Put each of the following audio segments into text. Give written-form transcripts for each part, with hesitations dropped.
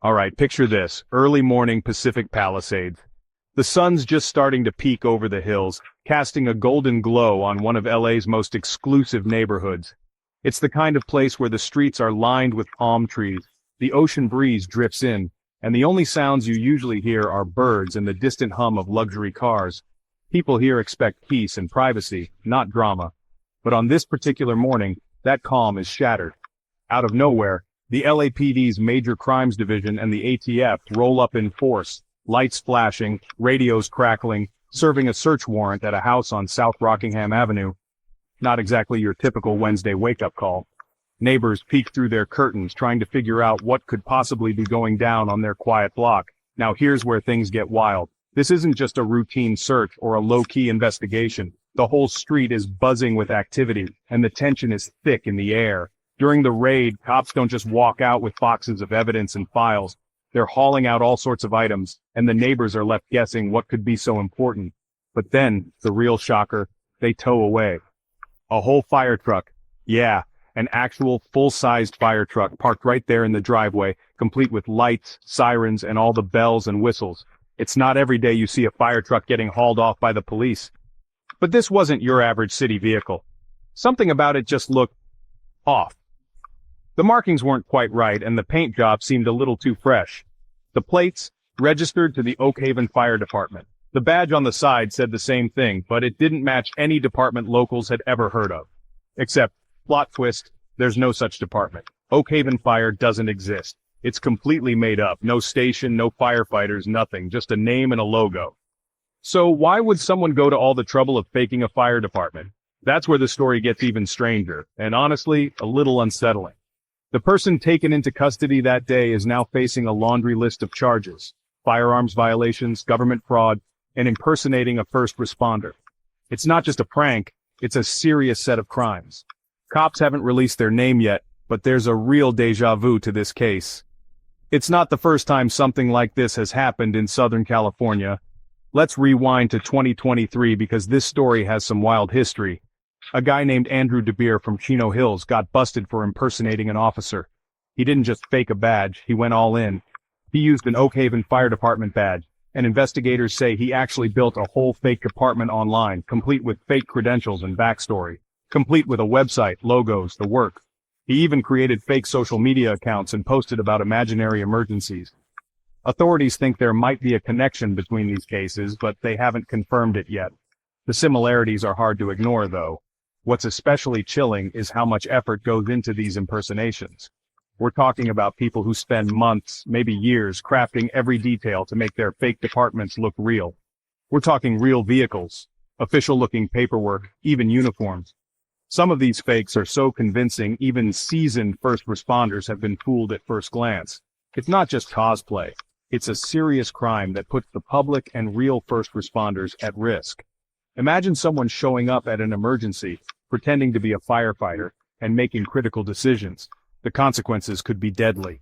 Alright, picture this, early morning Pacific Palisades. The sun's just starting to peek over the hills, casting a golden glow on one of LA's most exclusive neighborhoods. It's the kind of place where the streets are lined with palm trees, the ocean breeze drifts in, and the only sounds you usually hear are birds and the distant hum of luxury cars. People here expect peace and privacy, not drama. But on this particular morning, that calm is shattered. Out of nowhere, the LAPD's Major Crimes Division and the ATF roll up in force, lights flashing, radios crackling, serving a search warrant at a house on South Rockingham Avenue. Not exactly your typical Wednesday wake-up call. Neighbors peek through their curtains trying to figure out what could possibly be going down on their quiet block. Now here's where things get wild. This isn't just a routine search or a low-key investigation. The whole street is buzzing with activity, and the tension is thick in the air. During the raid, cops don't just walk out with boxes of evidence and files. They're hauling out all sorts of items, and the neighbors are left guessing what could be so important. But then, the real shocker, they tow away. A whole fire truck. Yeah, an actual full-sized fire truck parked right there in the driveway, complete with lights, sirens, and all the bells and whistles. It's not every day you see a fire truck getting hauled off by the police. But this wasn't your average city vehicle. Something about it just looked off. The markings weren't quite right, and the paint job seemed a little too fresh. The plates, registered to the Oak Haven Fire Department. The badge on the side said the same thing, but it didn't match any department locals had ever heard of. Except, plot twist, there's no such department. Oak Haven Fire doesn't exist. It's completely made up. No station, no firefighters, nothing. Just a name and a logo. So why would someone go to all the trouble of faking a fire department? That's where the story gets even stranger, and honestly, a little unsettling. The person taken into custody that day is now facing a laundry list of charges: firearms violations, government fraud, and impersonating a first responder. It's not just a prank, it's a serious set of crimes. Cops haven't released their name yet, but there's a real déjà vu to this case. It's not the first time something like this has happened in Southern California. Let's rewind to 2023 because this story has some wild history. A guy named Andrew DeBeer from Chino Hills got busted for impersonating an officer. He didn't just fake a badge, he went all in. He used an Oak Haven Fire Department badge, and investigators say he actually built a whole fake department online, complete with fake credentials and backstory, complete with a website, logos, the work. He even created fake social media accounts and posted about imaginary emergencies. Authorities think there might be a connection between these cases, but they haven't confirmed it yet. The similarities are hard to ignore, though. What's especially chilling is how much effort goes into these impersonations. We're talking about people who spend months, maybe years, crafting every detail to make their fake departments look real. We're talking real vehicles, official-looking paperwork, even uniforms. Some of these fakes are so convincing even seasoned first responders have been fooled at first glance. It's not just cosplay. It's a serious crime that puts the public and real first responders at risk. Imagine someone showing up at an emergency, pretending to be a firefighter, and making critical decisions. The consequences could be deadly.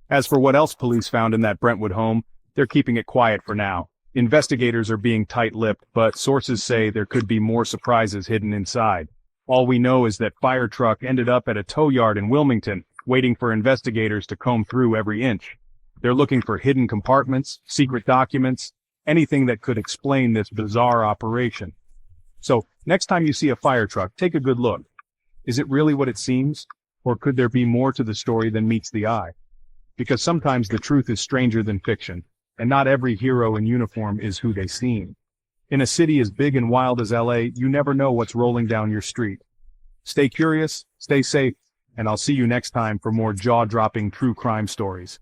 As for what else police found in that Brentwood home, they're keeping it quiet for now. Investigators are being tight-lipped, but sources say there could be more surprises hidden inside. All we know is that Firetruck ended up at a tow yard in Wilmington, waiting for investigators to comb through every inch. They're looking for hidden compartments, secret documents, anything that could explain this bizarre operation. So, next time you see a fire truck, take a good look. Is it really what it seems? Or could there be more to the story than meets the eye? Because sometimes the truth is stranger than fiction, and not every hero in uniform is who they seem. In a city as big and wild as LA, you never know what's rolling down your street. Stay curious, stay safe, and I'll see you next time for more jaw-dropping true crime stories.